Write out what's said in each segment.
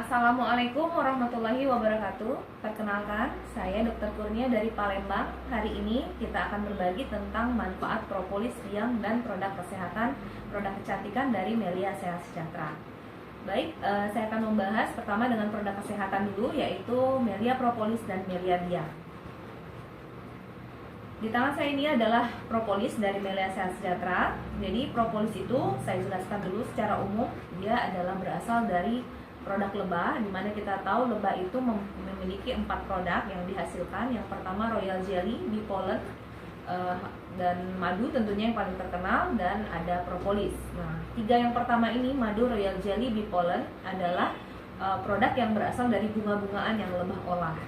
Assalamualaikum warahmatullahi wabarakatuh. Perkenalkan, saya Dr. Kurnia dari Palembang. Hari ini kita akan berbagi tentang manfaat propolis siang dan produk kesehatan, produk kecantikan dari Melia Sehat Sejahtera. Baik, saya akan membahas pertama dengan produk kesehatan dulu, yaitu Melia Propolis dan Melia Dia. Di tangan saya ini adalah propolis dari Melia Sehat Sejahtera. Jadi propolis itu saya jelaskan dulu secara umum, dia adalah berasal dari produk lebah, dimana kita tahu lebah itu memiliki 4 produk yang dihasilkan. Yang pertama royal jelly, bee pollen, dan madu tentunya yang paling terkenal, dan ada propolis. Nah, 3 yang pertama ini, madu, royal jelly, bee pollen, adalah produk yang berasal dari bunga-bungaan yang lebah olah,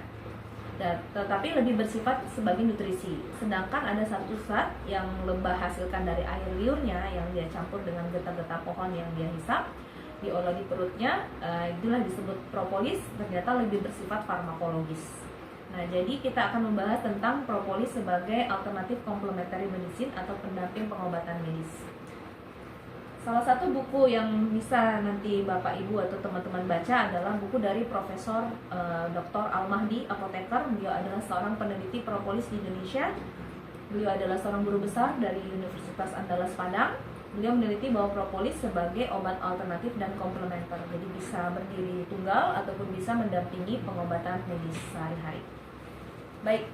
tetapi lebih bersifat sebagai nutrisi. Sedangkan ada satu zat yang lebah hasilkan dari air liurnya, yang dia campur dengan getah-getah pohon yang dia hisap, diolah di perutnya, itulah disebut propolis, ternyata lebih bersifat farmakologis. Nah, jadi kita akan membahas tentang propolis sebagai alternatif komplementari medicine atau pendamping pengobatan medis. Salah satu buku yang bisa nanti Bapak Ibu atau teman-teman baca adalah buku dari Profesor Dr. Al-Mahdi, apoteker. Beliau adalah seorang peneliti propolis di Indonesia. Beliau adalah seorang guru besar dari Universitas Andalas Padang. Beliau meneliti bahwa propolis sebagai obat alternatif dan komplementer, jadi bisa berdiri tunggal ataupun bisa mendampingi pengobatan medis sehari-hari. Baik,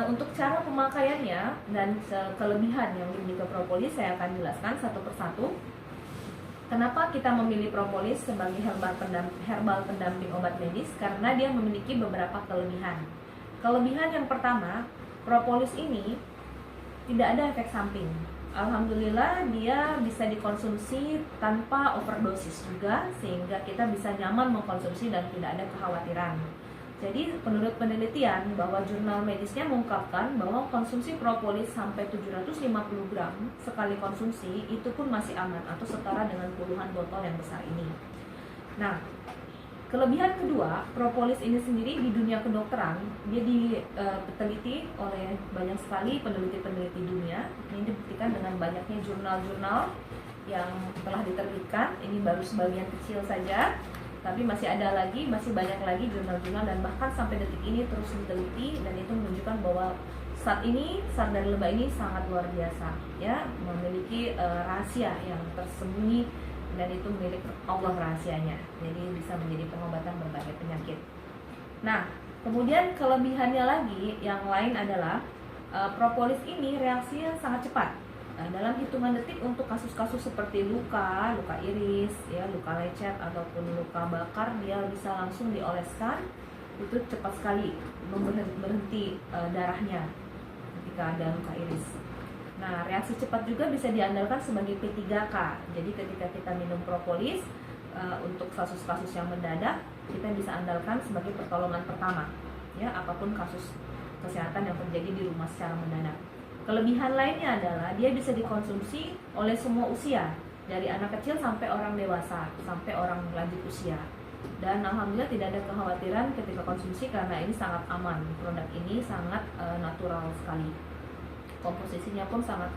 untuk cara pemakaiannya dan kelebihan yang dimiliki propolis saya akan jelaskan satu persatu. Kenapa kita memilih propolis sebagai herbal pendamping obat medis? Karena dia memiliki beberapa kelebihan. Kelebihan yang pertama, propolis ini tidak ada efek samping. Alhamdulillah dia bisa dikonsumsi tanpa overdosis juga, sehingga kita bisa nyaman mengkonsumsi dan tidak ada kekhawatiran. Jadi menurut penelitian bahwa jurnal medisnya mengungkapkan bahwa konsumsi propolis sampai 750 gram sekali konsumsi itu pun masih aman atau setara dengan puluhan botol yang besar ini. Nah, kelebihan kedua, propolis ini sendiri di dunia kedokteran, dia diteliti oleh banyak sekali peneliti-peneliti dunia. Ini dibuktikan dengan banyaknya jurnal-jurnal yang telah diterbitkan. Ini baru sebagian kecil saja, tapi masih banyak lagi jurnal-jurnal, dan bahkan sampai detik ini terus diteliti, dan itu menunjukkan bahwa saat dari lebah ini sangat luar biasa, ya, memiliki rahasia yang tersembunyi, dan itu milik Allah rahasianya. Jadi bisa menjadi pengobatan berbagai penyakit. Nah, kemudian kelebihannya lagi yang lain adalah propolis ini reaksinya sangat cepat. Dalam hitungan detik untuk kasus-kasus seperti luka iris, ya, luka lecet ataupun luka bakar, dia bisa langsung dioleskan. Itu cepat sekali berhenti darahnya ketika ada luka iris. Nah, reaksi cepat juga bisa diandalkan sebagai P3K. Jadi ketika kita minum propolis untuk kasus-kasus yang mendadak, kita bisa andalkan sebagai pertolongan pertama, ya, apapun kasus kesehatan yang terjadi di rumah secara mendadak. Kelebihan lainnya adalah dia bisa dikonsumsi oleh semua usia, dari anak kecil sampai orang dewasa, sampai orang lanjut usia. Dan alhamdulillah tidak ada kekhawatiran ketika konsumsi karena ini sangat aman. Produk ini sangat natural sekali. Komposisinya pun sangat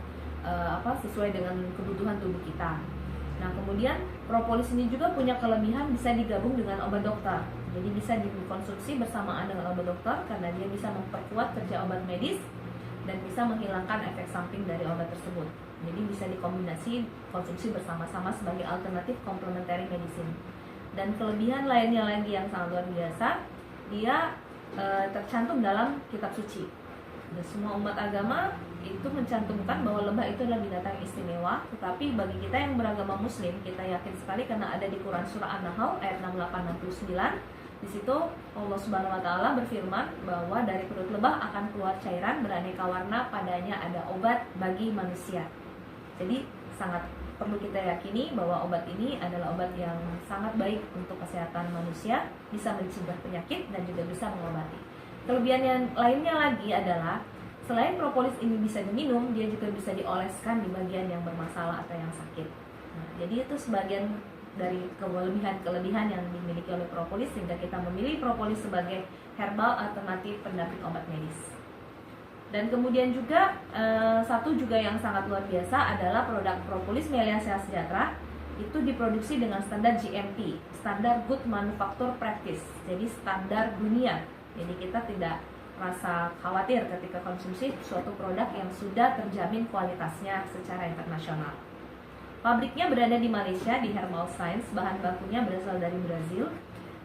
sesuai dengan kebutuhan tubuh kita. Nah, kemudian propolis ini juga punya kelebihan bisa digabung dengan obat dokter. Jadi bisa dikonsumsi bersamaan dengan obat dokter karena dia bisa memperkuat kerja obat medis dan bisa menghilangkan efek samping dari obat tersebut. Jadi bisa dikombinasi konsumsi bersama-sama sebagai alternatif complementary medicine. Dan kelebihan lainnya lagi yang sangat luar biasa, dia tercantum dalam kitab suci. Dan semua umat agama itu mencantumkan bahwa lebah itu adalah binatang istimewa. Tetapi bagi kita yang beragama muslim, kita yakin sekali karena ada di Quran surah An-Nahl ayat 68-69. Di situ Allah Subhanahu wa taala berfirman bahwa dari perut lebah akan keluar cairan beraneka warna, padanya ada obat bagi manusia. Jadi sangat perlu kita yakini bahwa obat ini adalah obat yang sangat baik untuk kesehatan manusia, bisa mencegah penyakit dan juga bisa mengobati. Kelebihan yang lainnya lagi adalah selain propolis ini bisa diminum, dia juga bisa dioleskan di bagian yang bermasalah atau yang sakit. Nah, jadi itu sebagian dari kelebihan yang dimiliki oleh propolis, sehingga kita memilih propolis sebagai herbal alternatif pendamping obat medis. Dan kemudian juga satu juga yang sangat luar biasa adalah produk propolis Melia Sehat Sejahtera. itu diproduksi dengan standar GMP, standar Good Manufacture Practice, jadi standar dunia. Jadi kita tidak rasa khawatir ketika konsumsi suatu produk yang sudah terjamin kualitasnya secara internasional. Pabriknya berada di Malaysia, di Hermal Science, bahan bakunya berasal dari Brazil.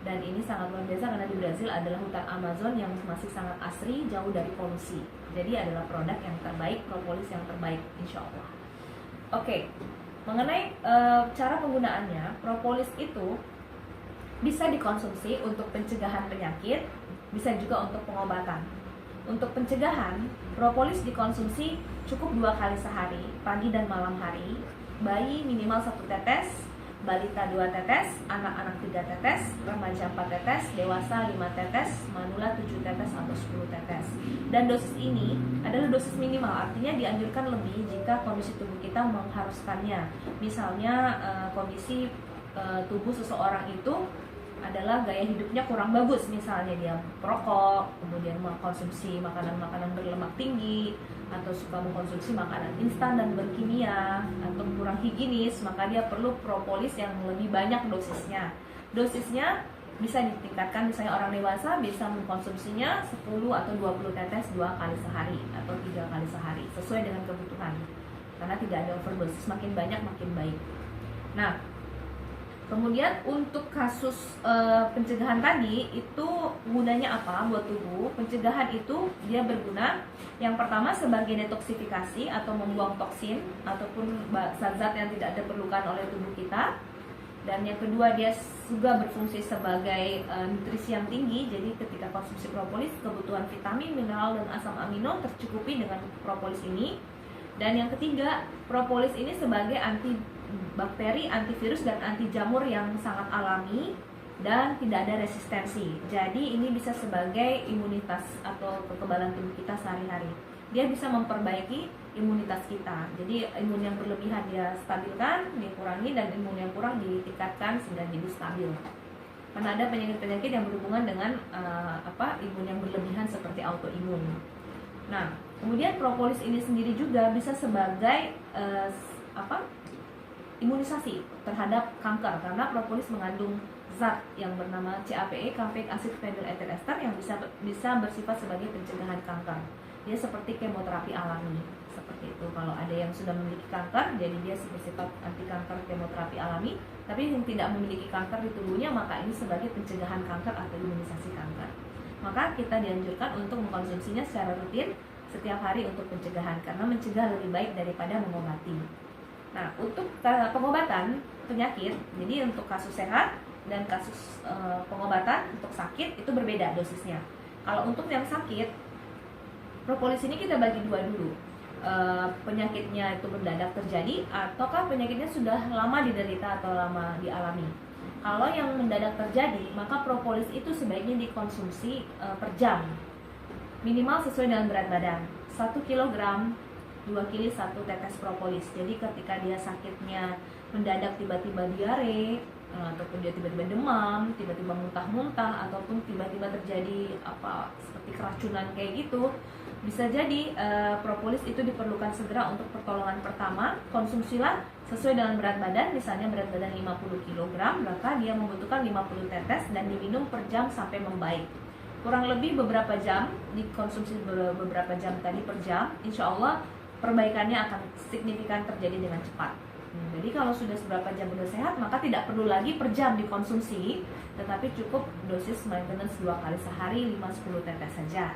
Dan ini sangat luar biasa karena di Brazil adalah hutan Amazon yang masih sangat asri, jauh dari polusi. Jadi adalah produk yang terbaik, propolis yang terbaik, insya Allah. Oke, mengenai cara penggunaannya, propolis itu bisa dikonsumsi untuk pencegahan penyakit, bisa juga untuk pengobatan. Untuk pencegahan, propolis dikonsumsi cukup 2 kali sehari, pagi dan malam hari. Bayi minimal 1 tetes, balita 2 tetes, anak-anak 3 tetes, remaja 4 tetes, dewasa 5 tetes, manula 7 tetes atau 10 tetes. Dan dosis ini adalah dosis minimal, artinya dianjurkan lebih jika kondisi tubuh kita mengharuskannya. Misalnya kondisi tubuh seseorang itu adalah gaya hidupnya kurang bagus, misalnya dia perokok, kemudian mengkonsumsi makanan-makanan berlemak tinggi, atau suka mengkonsumsi makanan instan dan berkimia, atau kurang higienis, maka dia perlu propolis yang lebih banyak dosisnya. Dosisnya bisa ditingkatkan, misalnya orang dewasa bisa mengkonsumsinya 10 atau 20 tetes 2 kali sehari atau 3 kali sehari, sesuai dengan kebutuhan. Karena tidak ada overdosis, makin banyak makin baik. Nah, kemudian untuk kasus pencegahan tadi itu gunanya apa buat tubuh? Pencegahan itu dia berguna yang pertama sebagai detoksifikasi atau membuang toksin ataupun zat-zat yang tidak diperlukan oleh tubuh kita. Dan yang kedua dia juga berfungsi sebagai nutrisi yang tinggi. Jadi ketika konsumsi propolis, kebutuhan vitamin, mineral dan asam amino tercukupi dengan propolis ini. Dan yang ketiga, propolis ini sebagai anti bakteri, antivirus dan anti jamur yang sangat alami dan tidak ada resistensi. Jadi ini bisa sebagai imunitas atau kekebalan tubuh kita sehari-hari. Dia bisa memperbaiki imunitas kita. Jadi imun yang berlebihan dia stabilkan, dikurangi, dan imun yang kurang ditingkatkan sehingga jadi stabil. Karena ada penyakit-penyakit yang berhubungan dengan imun yang berlebihan seperti autoimun. Nah, kemudian propolis ini sendiri juga bisa sebagai imunisasi terhadap kanker, karena propolis mengandung zat yang bernama CAPE, campeic acid phenylethyl ester, yang bisa bersifat sebagai pencegahan kanker. Dia seperti kemoterapi alami, seperti itu. Kalau ada yang sudah memiliki kanker, jadi dia bersifat anti kanker kemoterapi alami. Tapi yang tidak memiliki kanker di tubuhnya, maka ini sebagai pencegahan kanker atau imunisasi kanker. Maka kita dianjurkan untuk mengkonsumsinya secara rutin setiap hari untuk pencegahan, karena mencegah lebih baik daripada mengobati. Nah, untuk pengobatan penyakit, jadi untuk kasus sehat dan kasus pengobatan untuk sakit itu berbeda dosisnya. Kalau untuk yang sakit, propolis ini kita bagi dua dulu. Penyakitnya itu mendadak terjadi ataukah penyakitnya sudah lama diderita atau lama dialami. Kalau yang mendadak terjadi, maka propolis itu sebaiknya dikonsumsi per jam. Minimal sesuai dengan berat badan. 1 kilogram 2 kili 1 tetes propolis. Jadi ketika dia sakitnya mendadak tiba-tiba diare, ataupun dia tiba-tiba demam, tiba-tiba muntah-muntah, ataupun tiba-tiba terjadi seperti keracunan kayak gitu, bisa jadi propolis itu diperlukan segera untuk pertolongan pertama. Konsumsilah sesuai dengan berat badan, misalnya berat badan 50 kg, maka dia membutuhkan 50 tetes dan diminum per jam sampai membaik. Kurang lebih beberapa jam, dikonsumsi beberapa jam tadi per jam, insya Allah perbaikannya akan signifikan terjadi dengan cepat. Jadi kalau sudah seberapa jam sudah sehat, maka tidak perlu lagi per jam dikonsumsi, tetapi cukup dosis maintenance 2 kali sehari 5-10 tetes saja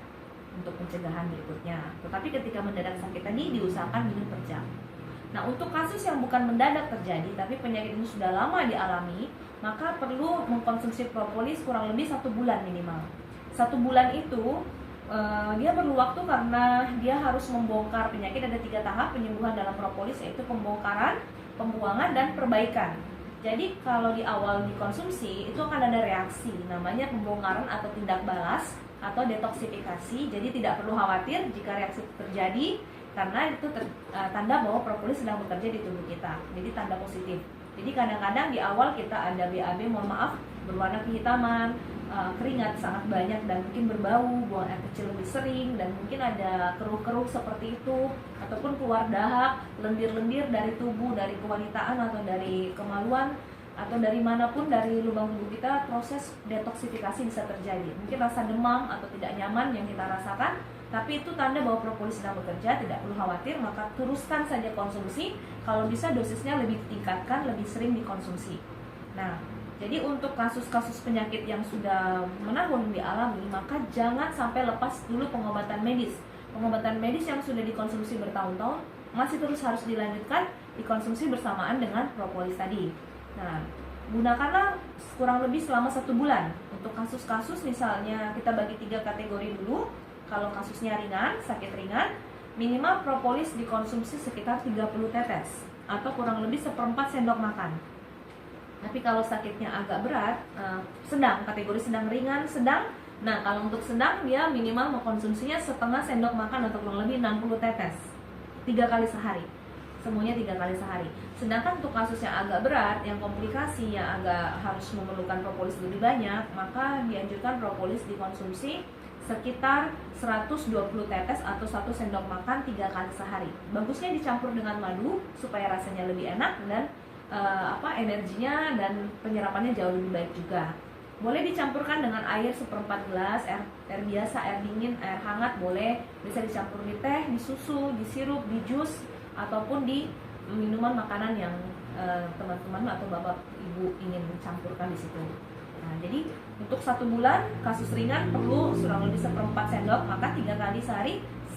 untuk pencegahan berikutnya. Tetapi ketika mendadak sakit tadi diusahakan minum per jam. Nah, untuk kasus yang bukan mendadak terjadi tapi penyakit ini sudah lama dialami, maka perlu mengkonsumsi propolis kurang lebih 1 bulan minimal. 1 bulan itu dia perlu waktu karena dia harus membongkar penyakit. Ada 3 tahap penyembuhan dalam propolis, yaitu pembongkaran, pembuangan, dan perbaikan. Jadi kalau di awal dikonsumsi itu akan ada reaksi, namanya pembongkaran atau tindak balas atau detoksifikasi. Jadi tidak perlu khawatir jika reaksi terjadi, karena itu tanda bahwa propolis sedang bekerja di tubuh kita. Jadi tanda positif. Jadi kadang-kadang di awal kita ada BAB, mohon maaf, berwarna kehitaman, keringat sangat banyak dan mungkin berbau, buang air kecil lebih sering, dan mungkin ada keruh-keruh seperti itu, ataupun keluar dahak, lendir-lendir dari tubuh, dari kewanitaan atau dari kemaluan, atau dari manapun dari lubang tubuh kita, proses detoksifikasi bisa terjadi. Mungkin rasa demam atau tidak nyaman yang kita rasakan, tapi itu tanda bahwa propolis sedang bekerja, tidak perlu khawatir, maka teruskan saja konsumsi. Kalau bisa dosisnya lebih ditingkatkan, lebih sering dikonsumsi. Nah, jadi untuk kasus-kasus penyakit yang sudah menahun dialami, maka jangan sampai lepas dulu pengobatan medis. Pengobatan medis yang sudah dikonsumsi bertahun-tahun masih terus harus dilanjutkan, dikonsumsi bersamaan dengan propolis tadi. Nah, gunakanlah kurang lebih selama 1 bulan. Untuk kasus-kasus misalnya kita bagi 3 kategori dulu. Kalau kasusnya ringan, sakit ringan, minimal propolis dikonsumsi sekitar 30 tetes atau kurang lebih 1/4 sendok makan. Tapi kalau sakitnya agak berat, sedang, kategori sedang, ringan, sedang. Nah, kalau untuk sedang dia minimal mengkonsumsinya 1/2 sendok makan atau kurang lebih 60 tetes 3 kali sehari. Semuanya 3 kali sehari. Sedangkan untuk kasus yang agak berat, yang komplikasi, yang agak harus memerlukan propolis lebih banyak, maka dianjurkan propolis dikonsumsi sekitar 120 tetes atau 1 sendok makan 3 kali sehari. Bagusnya dicampur dengan madu supaya rasanya lebih enak dan energinya dan penyerapannya jauh lebih baik juga. Boleh dicampurkan dengan air 1/4 gelas, air biasa, air dingin, air hangat boleh. Bisa dicampur di teh, di susu, di sirup, di jus, ataupun di minuman makanan yang teman-teman atau bapak ibu ingin campurkan di situ. Nah, jadi untuk 1 bulan kasus ringan perlu kurang lebih 1/4 sendok, maka 3 kali sehari.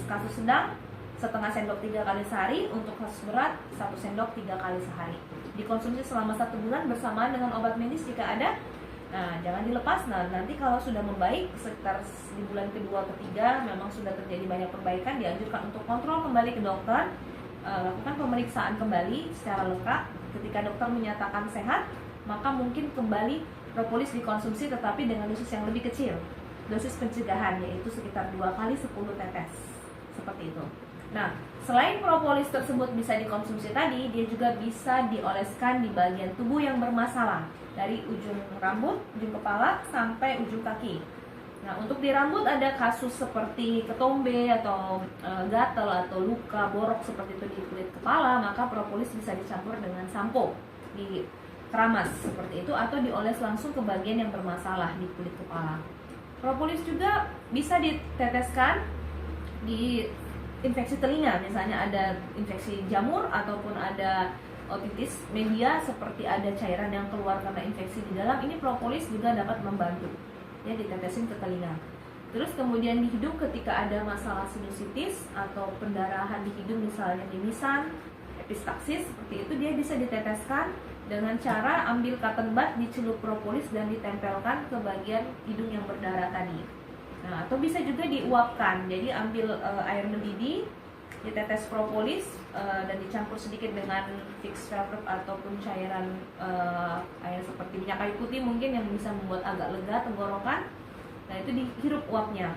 Kasus sedang 1/2 sendok 3 kali sehari. Untuk kasus berat 1 sendok 3 kali sehari. Dikonsumsi selama 1 bulan bersamaan dengan obat medis jika ada. Nah, jangan dilepas. Nah, nanti kalau sudah membaik sekitar di bulan kedua ketiga memang sudah terjadi banyak perbaikan, dianjurkan untuk kontrol kembali ke dokter, lakukan pemeriksaan kembali secara lengkap. Ketika dokter menyatakan sehat, maka mungkin kembali propolis dikonsumsi tetapi dengan dosis yang lebih kecil. Dosis pencegahan yaitu sekitar 2 kali 10 tetes. Seperti itu. Nah, selain propolis tersebut bisa dikonsumsi tadi, dia juga bisa dioleskan di bagian tubuh yang bermasalah, dari ujung rambut, ujung kepala, sampai ujung kaki. Nah, untuk di rambut ada kasus seperti ketombe atau gatal atau luka borok seperti itu di kulit kepala, maka propolis bisa dicampur dengan sampo, dikeramas seperti itu, atau dioles langsung ke bagian yang bermasalah di kulit kepala. Propolis juga bisa diteteskan di infeksi telinga, misalnya ada infeksi jamur ataupun ada otitis media, seperti ada cairan yang keluar karena infeksi di dalam, ini propolis juga dapat membantu. Ya, ditetesin ke telinga. Terus kemudian di hidung ketika ada masalah sinusitis atau pendarahan di hidung, misalnya mimisan, epistaxis, seperti itu, dia bisa diteteskan dengan cara ambil cotton bud, dicelup propolis dan ditempelkan ke bagian hidung yang berdarah tadi. Nah, atau bisa juga diuapkan, jadi ambil air mendidih, ditetes propolis dan dicampur sedikit dengan fix velvet ataupun cairan air seperti minyak kayu putih mungkin yang bisa membuat agak lega tenggorokan. Nah, itu dihirup uapnya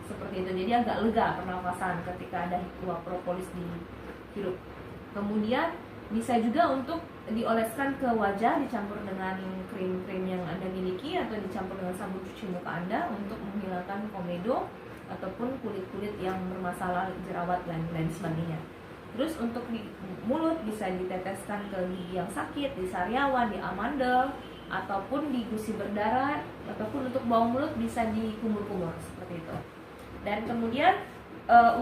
seperti itu, jadi agak lega pernafasan ketika ada uap propolis dihirup. Kemudian bisa juga untuk dioleskan ke wajah, dicampur dengan krim-krim yang Anda miliki atau dicampur dengan sabun cuci muka Anda untuk menghilangkan komedo ataupun kulit-kulit yang bermasalah, jerawat dan lain sebagainya. Terus untuk di mulut bisa diteteskan ke gigi yang sakit, di sariawan, di amandel, ataupun di gusi berdarah, ataupun untuk bawang mulut bisa dikumur-kumur seperti itu. Dan kemudian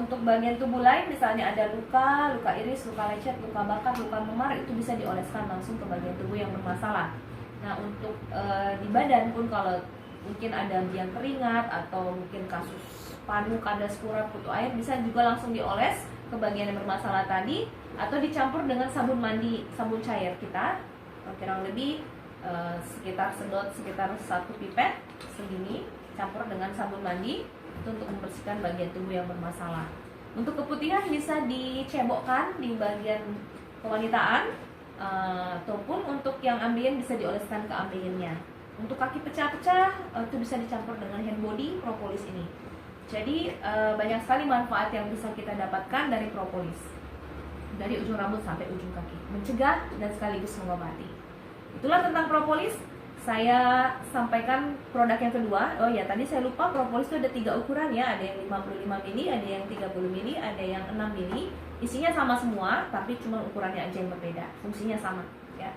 untuk bagian tubuh lain, misalnya ada luka iris, luka lecet, luka bakar, luka memar, itu bisa dioleskan langsung ke bagian tubuh yang bermasalah. Nah, untuk di badan pun kalau mungkin ada biang keringat atau mungkin kasus panu, kadas, kurat, kutu air, bisa juga langsung dioles ke bagian yang bermasalah tadi, atau dicampur dengan sabun mandi, sabun cair kita, kurang lebih sekitar sedot sekitar 1 pipet segini, campur dengan sabun mandi itu untuk membersihkan bagian tubuh yang bermasalah. Untuk keputihan bisa dicebokkan di bagian kewanitaan, ataupun untuk yang ambien bisa dioleskan ke ambiennya. Untuk kaki pecah-pecah itu bisa dicampur dengan hand body propolis ini. Jadi banyak sekali manfaat yang bisa kita dapatkan dari propolis, dari ujung rambut sampai ujung kaki, mencegah dan sekaligus mengobati. Itulah tentang propolis. saya sampaikan produk yang kedua. Oh ya, tadi saya lupa, propolis itu ada 3 ukuran ya. Ada yang 55 mili, ada yang 30 mili, ada yang 6 mili. Isinya sama semua, tapi cuma ukurannya aja yang berbeda. Fungsinya sama ya.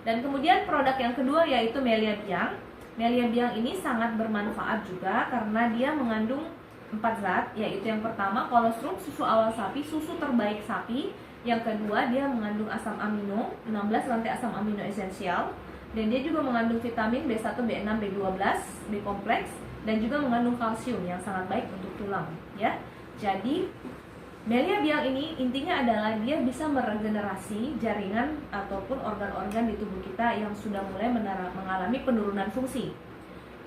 Dan kemudian produk yang kedua yaitu Melia Biang. Melia Biang ini sangat bermanfaat juga karena dia mengandung 4 zat, yaitu yang pertama kolostrum, susu awal sapi, susu terbaik sapi. Yang kedua, dia mengandung asam amino, 16 rantai asam amino esensial. Dan dia juga mengandung vitamin B1, B6, B12, B kompleks, dan juga mengandung kalsium yang sangat baik untuk tulang ya. Jadi Melia Biang ini intinya adalah dia bisa meregenerasi jaringan ataupun organ-organ di tubuh kita yang sudah mulai mengalami penurunan fungsi.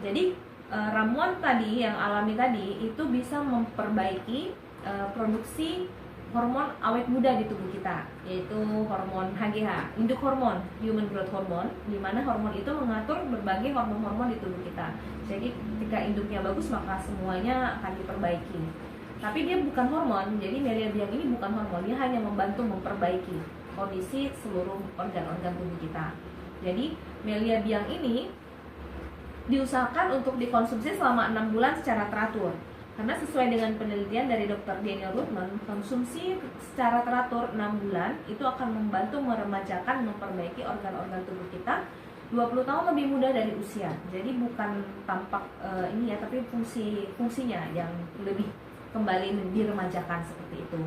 Jadi ramuan tadi yang alami tadi itu bisa memperbaiki produksi hormon awet muda di tubuh kita, yaitu hormon HGH, induk hormon, human growth hormone, di mana hormon itu mengatur berbagai hormon-hormon di tubuh kita. Jadi ketika induknya bagus maka semuanya akan diperbaiki. Tapi dia bukan hormon, jadi Melia Biang ini bukan hormon, dia hanya membantu memperbaiki kondisi seluruh organ-organ tubuh kita. Jadi Melia Biang ini diusahakan untuk dikonsumsi selama 6 bulan secara teratur. Karena sesuai dengan penelitian dari Dr. Daniel Rutman, konsumsi secara teratur 6 bulan itu akan membantu meremajakan, memperbaiki organ-organ tubuh kita 20 tahun lebih muda dari usia. Jadi bukan tampak ini ya, tapi fungsinya yang lebih kembali diremajakan seperti itu.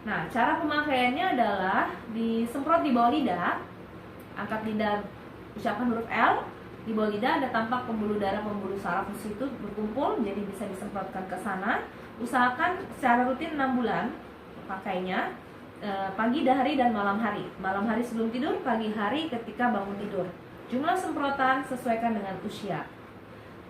Nah, cara pemakaiannya adalah disemprot di bawah lidah, angkat lidah, ucapkan huruf L. Di bawah lidah ada tampak pembuluh darah, pembuluh saraf di situ berkumpul, jadi bisa disemprotkan ke sana. Usahakan secara rutin 6 bulan pakainya, pagi, hari, dan malam hari. Malam hari sebelum tidur, pagi hari ketika bangun tidur. Jumlah semprotan sesuaikan dengan usia.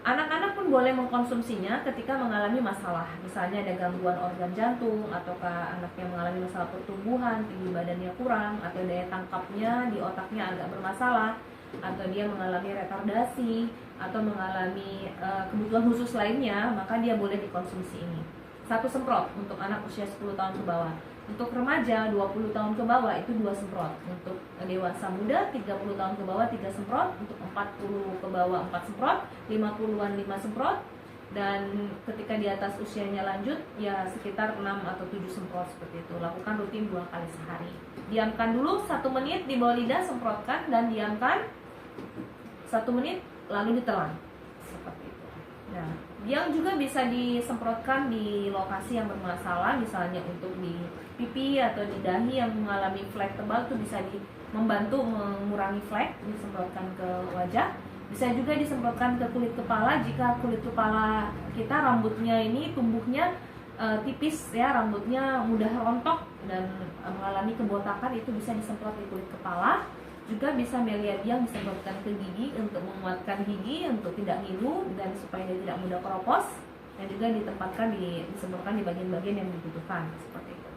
Anak-anak pun boleh mengkonsumsinya ketika mengalami masalah, misalnya ada gangguan organ jantung, ataukah anaknya mengalami masalah pertumbuhan, tinggi badannya kurang, atau daya tangkapnya di otaknya agak bermasalah, atau dia mengalami retardasi atau mengalami kebutuhan khusus lainnya, maka dia boleh dikonsumsi ini. 1 semprot untuk anak usia 10 tahun ke bawah. Untuk remaja 20 tahun ke bawah itu 2 semprot. Untuk dewasa muda 30 tahun ke bawah 3 semprot. Untuk 40 ke bawah 4 semprot. 50-an 5 semprot. Dan ketika di atas usianya lanjut ya sekitar 6 atau 7 semprot seperti itu. Lakukan rutin 2 kali sehari. Diamkan dulu 1 menit di bawah lidah, semprotkan dan diamkan 1 menit lalu ditelan seperti itu. Nah, yang juga bisa disemprotkan di lokasi yang bermasalah, misalnya untuk di pipi atau di dahi yang mengalami flek tebal, itu bisa membantu mengurangi flek, disemprotkan ke wajah. Bisa juga disemprotkan ke kulit kepala jika kulit kepala kita rambutnya ini tumbuhnya tipis ya, rambutnya mudah rontok dan mengalami kebotakan, itu bisa disemprot di kulit kepala. Juga bisa Melia Biang disemprotkan ke gigi untuk menguatkan gigi, untuk tidak ngilu dan supaya dia tidak mudah keropos, dan juga disemprotkan di bagian-bagian yang dibutuhkan seperti itu.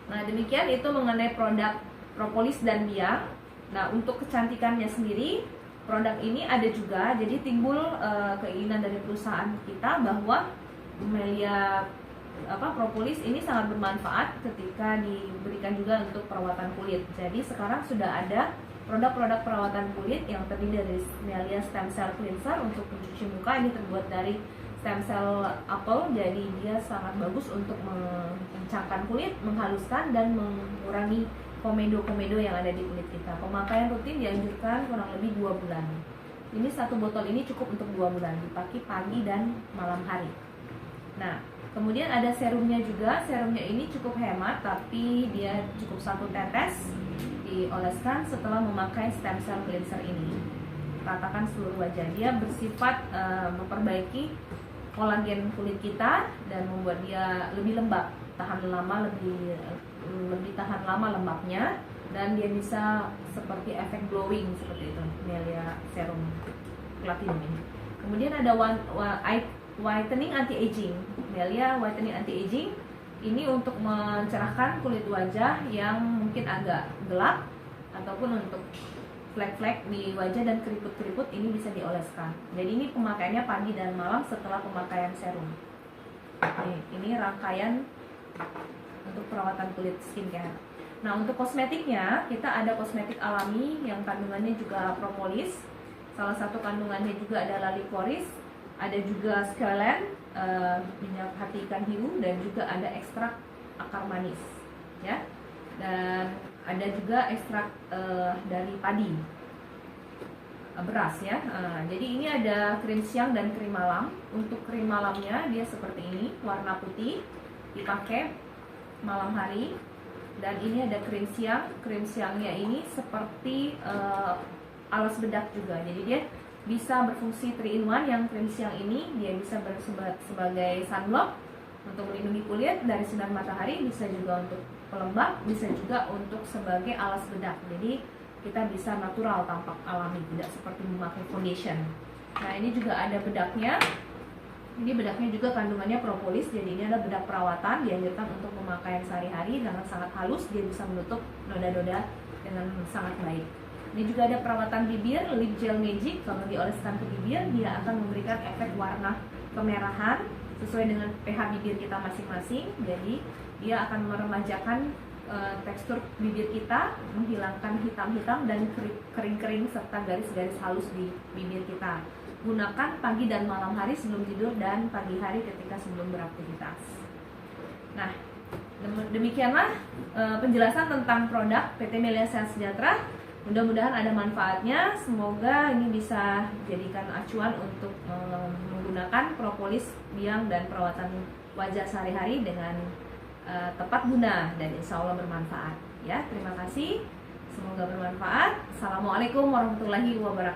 Nah, demikian itu mengenai produk propolis dan biang. Nah, untuk kecantikannya sendiri, produk ini ada juga, jadi timbul keinginan dari perusahaan kita bahwa Melia propolis ini sangat bermanfaat ketika diberikan juga untuk perawatan kulit. Jadi sekarang sudah ada produk-produk perawatan kulit yang terdiri dari Melia Stem Cell Cleanser untuk mencuci muka. Ini terbuat dari stem cell apel, jadi dia sangat bagus untuk mengencangkan kulit, menghaluskan dan mengurangi komedo-komedo yang ada di kulit kita. Pemakaian rutin dianjurkan kurang lebih 2 bulan. Ini 1 botol ini cukup untuk 2 bulan, dipakai pagi dan malam hari. Nah, kemudian ada serumnya juga. Serumnya ini cukup hemat, tapi dia cukup 1 tetes dioleskan setelah memakai stem cell cleanser ini. Ratakan seluruh wajah. Dia bersifat memperbaiki kolagen kulit kita dan membuat dia lebih lembab, tahan lama, lebih tahan lama lembabnya, dan dia bisa seperti efek glowing seperti itu, Melia Serum Platinum ini. Kemudian ada whitening anti-aging. Melia whitening anti-aging ini untuk mencerahkan kulit wajah yang mungkin agak gelap, ataupun untuk flek-flek di wajah dan keriput-keriput, ini bisa dioleskan. Jadi ini pemakaiannya pagi dan malam setelah pemakaian serum. Ini rangkaian untuk perawatan kulit skincare. Nah, untuk kosmetiknya kita ada kosmetik alami yang kandungannya juga propolis. Salah satu kandungannya juga adalah licorice, ada juga squalene, minyak hati ikan hiu, dan juga ada ekstrak akar manis, ya. Dan ada juga ekstrak dari padi, beras, ya. Jadi ini ada krim siang dan krim malam. Untuk krim malamnya dia seperti ini, warna putih, dipakai malam hari. Dan ini ada krim siang. Krim siangnya ini seperti alas bedak juga. Jadi dia bisa berfungsi 3-in-1. Yang krim siang ini dia bisa sebagai sunblock untuk melindungi kulit dari sinar matahari, bisa juga untuk pelembab, bisa juga untuk sebagai alas bedak. Jadi kita bisa natural, tampak alami, tidak seperti memakai foundation. Nah, ini juga ada bedaknya. Ini bedaknya juga kandungannya propolis, jadi ini adalah bedak perawatan, dianjurkan untuk pemakaian sehari-hari dengan sangat halus, dia bisa menutup noda-noda dengan sangat baik. Ini juga ada perawatan bibir, lip gel magic. Kalau dioleskan ke bibir, dia akan memberikan efek warna kemerahan sesuai dengan pH bibir kita masing-masing. Jadi dia akan meremajakan tekstur bibir kita, menghilangkan hitam-hitam dan kering-kering serta garis-garis halus di bibir kita. Gunakan pagi dan malam hari sebelum tidur dan pagi hari ketika sebelum beraktivitas. Nah, demikianlah penjelasan tentang produk PT Melia Sehat Sejahtera. Mudah-mudahan ada manfaatnya. Semoga ini bisa dijadikan acuan untuk menggunakan propolis, biang, dan perawatan wajah sehari-hari dengan tepat guna, dan insya Allah bermanfaat. Ya, terima kasih. Semoga bermanfaat. Assalamualaikum warahmatullahi wabarakatuh.